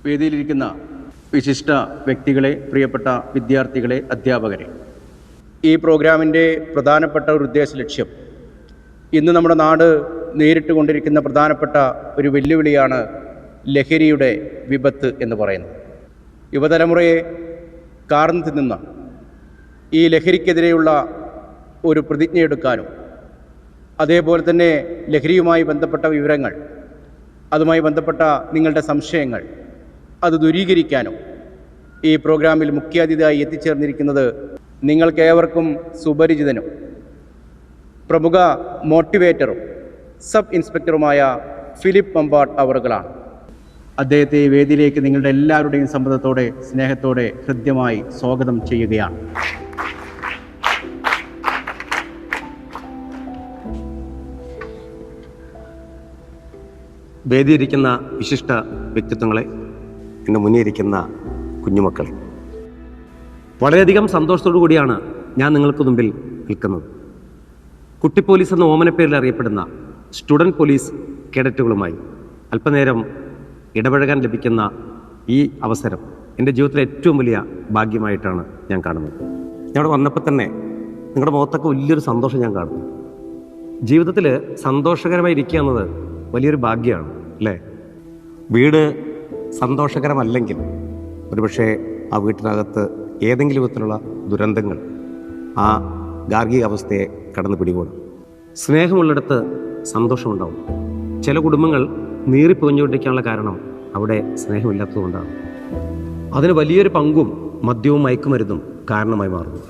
വേദിയിലിരിക്കുന്ന വിശിഷ്ട വ്യക്തികളെ, പ്രിയപ്പെട്ട വിദ്യാർത്ഥികളെ, അധ്യാപകരെ, ഈ പ്രോഗ്രാമിൻ്റെ പ്രധാനപ്പെട്ട ഒരു ഉദ്ദേശ ലക്ഷ്യം ഇന്ന് നമ്മുടെ നാട് നേരിട്ട് കൊണ്ടിരിക്കുന്ന പ്രധാനപ്പെട്ട ഒരു വെല്ലുവിളിയാണ് ലഹരിയുടെ വിപത്ത് എന്ന് പറയുന്നത്. യുവതലമുറയെ കാർന്നു തിന്നുന്ന ഈ ലഹരിക്കെതിരെയുള്ള ഒരു പ്രതിജ്ഞയെടുക്കാനും അതേപോലെ തന്നെ ലഹരിയുമായി ബന്ധപ്പെട്ട വിവരങ്ങൾ, അതുമായി ബന്ധപ്പെട്ട നിങ്ങളുടെ സംശയങ്ങൾ അത് ദൂരീകരിക്കാനും ഈ പ്രോഗ്രാമിൽ മുഖ്യാതിഥിയായി എത്തിച്ചേർന്നിരിക്കുന്നത് നിങ്ങൾക്കേവർക്കും സുപരിചിതനും പ്രമുഖ മോട്ടിവേറ്ററും സബ് ഇൻസ്പെക്ടറുമായ ഫിലിപ്പ് മമ്പാട് അവറുകളാണ്. അദ്ദേഹത്തെ ഈ വേദിയിലേക്ക് നിങ്ങളുടെ എല്ലാവരുടെയും സമ്മതത്തോടെ, സ്നേഹത്തോടെ ഹൃദ്യമായി സ്വാഗതം ചെയ്യുകയാണ്. വേദിയിരിക്കുന്ന വിശിഷ്ട വ്യക്തിത്വങ്ങളെ, എൻ്റെ മുന്നേ ഇരിക്കുന്ന കുഞ്ഞുമക്കളെ, വളരെയധികം സന്തോഷത്തോടു കൂടിയാണ് ഞാൻ നിങ്ങൾക്ക് മുമ്പിൽ നിൽക്കുന്നത്. കുട്ടി പോലീസ് എന്ന ഓമനപ്പേരിൽ അറിയപ്പെടുന്ന സ്റ്റുഡൻറ് പോലീസ് കേഡറ്റുകളുമായി അല്പനേരം ഇടപഴകാൻ ലഭിക്കുന്ന ഈ അവസരം എൻ്റെ ജീവിതത്തിലെ ഏറ്റവും വലിയ ഭാഗ്യമായിട്ടാണ് ഞാൻ കാണുന്നത്. ഞാൻ ഇവിടെ വന്നപ്പോൾ തന്നെ നിങ്ങളുടെ മുഖത്തൊക്കെ വലിയൊരു സന്തോഷം ഞാൻ കാണുന്നു. ജീവിതത്തിൽ സന്തോഷകരമായി ഇരിക്കുക എന്നത് വലിയൊരു ഭാഗ്യമാണ്, അല്ലേ? വീട് സന്തോഷകരമല്ലെങ്കിൽ ഒരുപക്ഷെ ആ വീട്ടിനകത്ത് ഏതെങ്കിലും വിധത്തിലുള്ള ദുരന്തങ്ങൾ ആ ഗാർഹിക അവസ്ഥയെ കടന്നു പിടികൂടും. സ്നേഹമുള്ളിടത്ത് സന്തോഷമുണ്ടാവും. ചില കുടുംബങ്ങൾ നീറിപ്പൊഞ്ഞുകൊണ്ടിരിക്കാനുള്ള കാരണം അവിടെ സ്നേഹമില്ലാത്തതുകൊണ്ടാണ്. അതിന് വലിയൊരു പങ്കും മദ്യവും മയക്കുമരുന്നും കാരണമായി മാറുന്നു.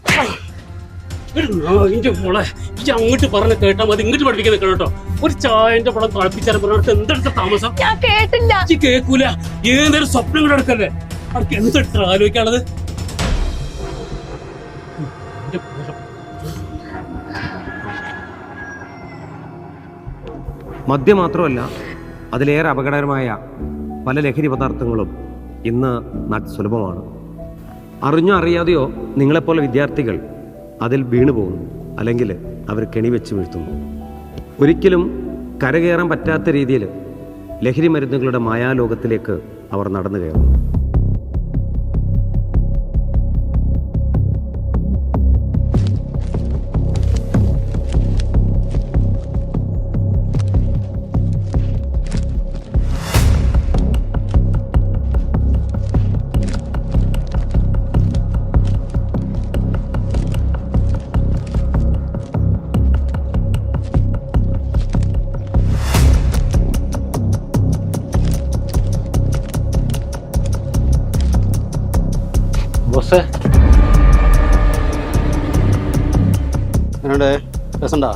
അങ്ങോട്ട് പറഞ്ഞ കേട്ടാ മതി, ഇങ്ങോട്ട് പഠിപ്പിക്കാൻ കേട്ടോ. ഒരു ചായന്റെ പടം കളിപ്പിച്ചാലും പറഞ്ഞിട്ട് എന്തെടുത്ത താമസം ഞാൻ കേട്ടില്ല. കേൾക്കൂല. ഏതൊരു സ്വപ്നം കൂടെ എടുക്കല്ലേ, അവർക്ക് എന്തെടുത്ത ആലോചിക്കാനുള്ളത്. മദ്യം മാത്രമല്ല, അതിലേറെ അപകടകരമായ പല ലഹരി പദാർത്ഥങ്ങളും ഇന്ന് നാട്ടിൽ സുലഭമാണ്. അറിഞ്ഞോ അറിയാതെയോ നിങ്ങളെപ്പോലെ വിദ്യാർത്ഥികൾ അതിൽ വീണു പോകുന്നു, അല്ലെങ്കിൽ അവർ കെണിവെച്ച് വീഴ്ത്തുന്നു. ഒരിക്കലും കരകയറാൻ പറ്റാത്ത രീതിയിൽ ലഹരി മരുന്നുകളുടെ മായാലോകത്തിലേക്ക് അവർ നടന്നു കയറുന്നു. രസണ്ടാ?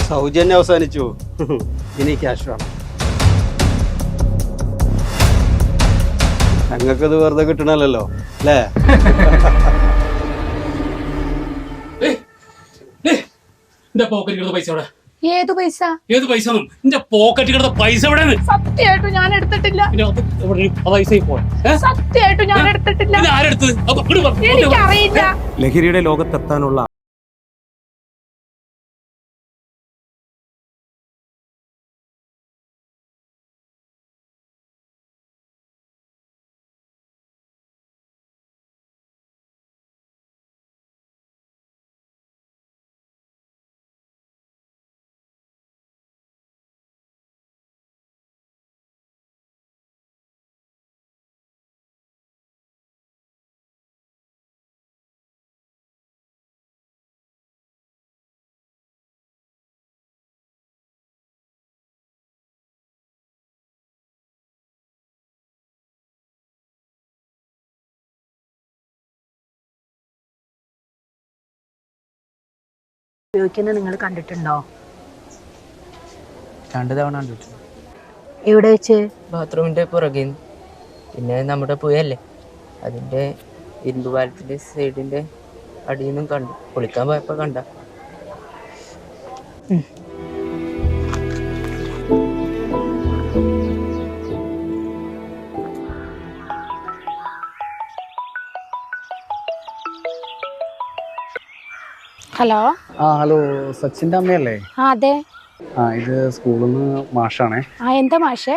സൗജന്യം അവസാനിച്ചു, ഇനി ക്യാഷ് വേണം. ഞങ്ങൾക്കത് വെറുതെ കിട്ടണല്ലോ, അല്ലേ? പൈസ എവിടെ? ഏത് പൈസ? ഏത് പൈസ? എന്റെ പോക്കറ്റിൽ കിടന്ന പൈസ എവിടെ? സത്യമായിട്ടും ഞാൻ എടുത്തിട്ടില്ല. സത്യമായിട്ടും ഞാൻ എടുത്തിട്ടില്ല. എനിക്കറിയില്ല. ലഹരിയുടെ ലോകത്തെത്താനുള്ള ഉപയോഗിക്കുന്നത് നിങ്ങൾ കണ്ടിട്ടുണ്ടോ? 2 തവണ കണ്ടിട്ടുണ്ട്. എവിടെ വെച്ച്? ബാത്റൂമിന്റെ പുറകിൽ. പിന്നെ നമ്മുടെ പുയല്ലേ, അതിന്റെ ഇരുമ്പ് പാലത്തിന്റെ സൈഡിന്റെ അടിയിൽ നിന്നും കണ്ടു. കുളിക്കാൻ പോയപ്പോ കണ്ട. ഹലോ. ഹലോ, സച്ചിന്റെ അമ്മയല്ലേ? അതെ. ഇത് സ്കൂളിൽ നിന്ന് മാഷാണേ. എന്താ മാഷേ?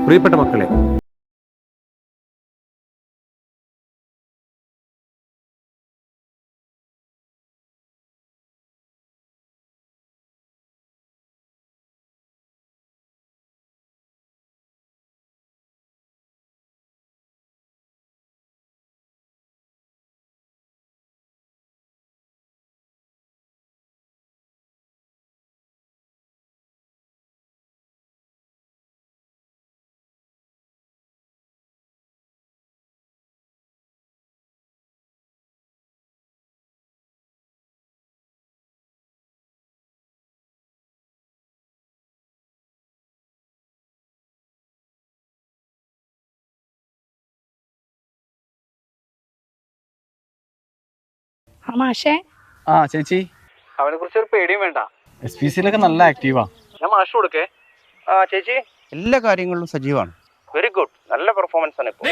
പ്രിയപ്പെട്ട മക്കളെ, മാഷേ. ആ ചേച്ചി, അവനെ കുറിച്ച് ഒരു പേടിയും വേണ്ട. SPCയിലൊക്കെ നല്ല ആക്റ്റീവാ. ഞാൻ മാഷ് കൊടുക്കേ. ചേച്ചി എല്ലാ കാര്യങ്ങളിലും സജീവമാണ്. വെരി ഗുഡ്, നല്ല പെർഫോമൻസ് ആണ് ഇപ്പോൾ.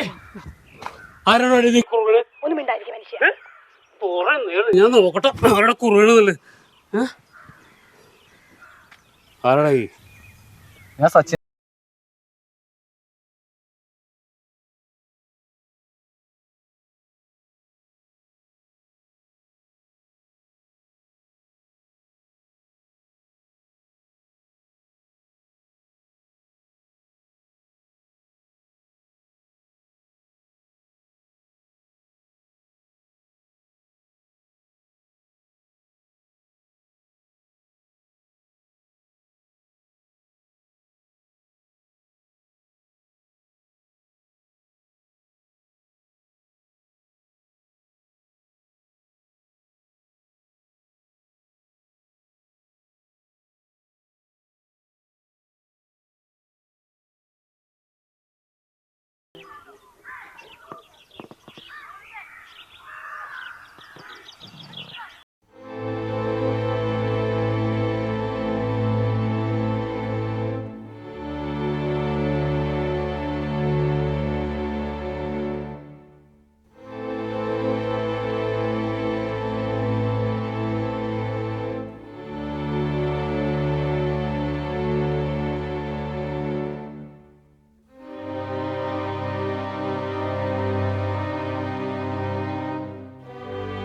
ഞാൻ നോക്കട്ടെ ആരുടെ കുറുകണല്ലേ. ആരാടാ ഞാൻ സച്ചിൻ.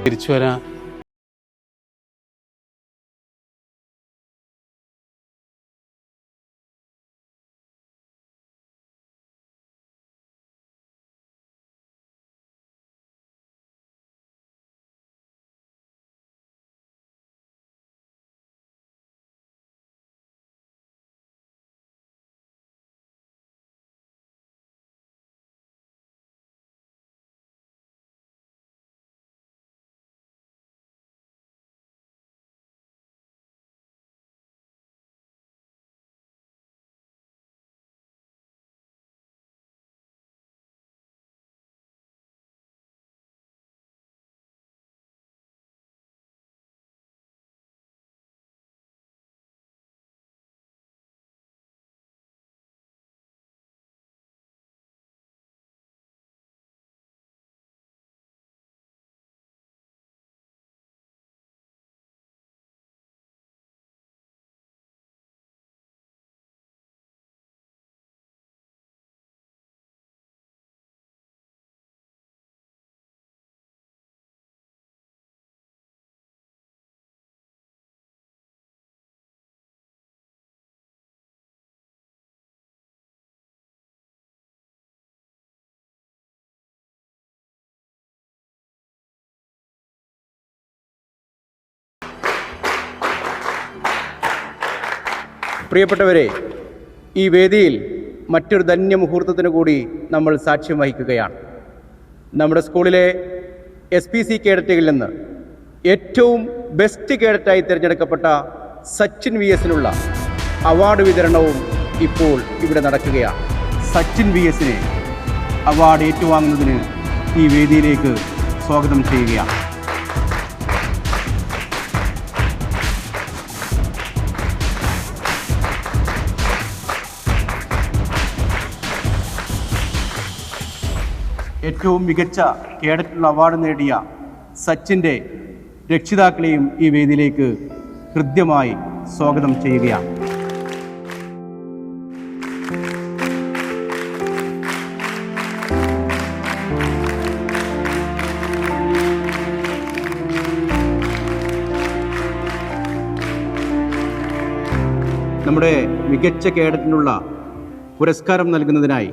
തിരിച്ചു വരാൻ പ്രിയപ്പെട്ടവരെ, ഈ വേദിയിൽ മറ്റൊരു ധന്യമുഹൂർത്തത്തിന് കൂടി നമ്മൾ സാക്ഷ്യം വഹിക്കുകയാണ്. നമ്മുടെ സ്കൂളിലെ SPC കേഡറ്റുകളിൽ നിന്ന് ഏറ്റവും ബെസ്റ്റ് കേഡറ്റായി തിരഞ്ഞെടുക്കപ്പെട്ട സച്ചിൻ VSനുള്ള അവാർഡ് വിതരണവും ഇപ്പോൾ ഇവിടെ നടക്കുകയാണ്. സച്ചിൻ VSനെ അവാർഡ് ഏറ്റുവാങ്ങുന്നതിന് ഈ വേദിയിലേക്ക് സ്വാഗതം ചെയ്യുകയാണ്. ഏറ്റവും മികച്ച കേഡറ്റിനുള്ള അവാർഡ് നേടിയ സച്ചിൻ്റെ രക്ഷിതാക്കളെയും ഈ വേദിയിലേക്ക് ഹൃദ്യമായി സ്വാഗതം ചെയ്യുകയാണ്. നമ്മുടെ മികച്ച കേഡറ്റിനുള്ള പുരസ്കാരം നൽകുന്നതിനായി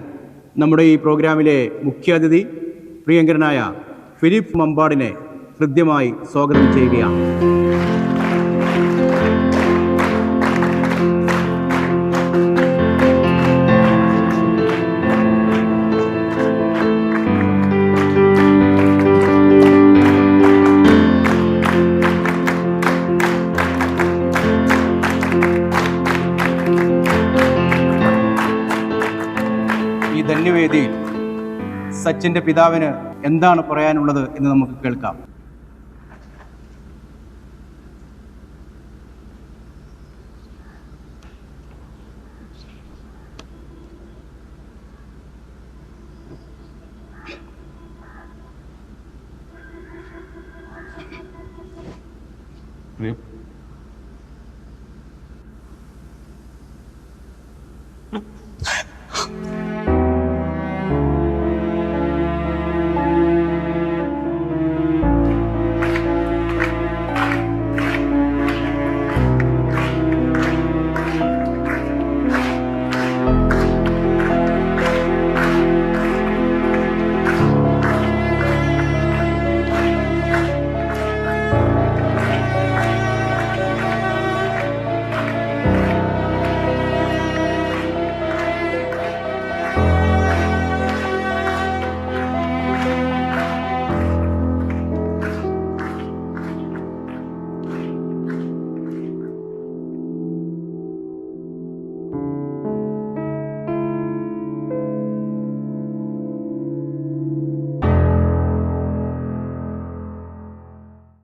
നമ്മുടെ ഈ പ്രോഗ്രാമിലെ മുഖ്യാതിഥി പ്രിയങ്കരനായ ഫിലിപ്പ് മമ്പാടിനെ ഹൃദ്യമായി സ്വാഗതം ചെയ്യുകയാണ്. ഈ ധന്യവേദിയിൽ സച്ചിൻ്റെ പിതാവിന് എന്താണ് പറയാനുള്ളത് എന്ന് നമുക്ക് കേൾക്കാം.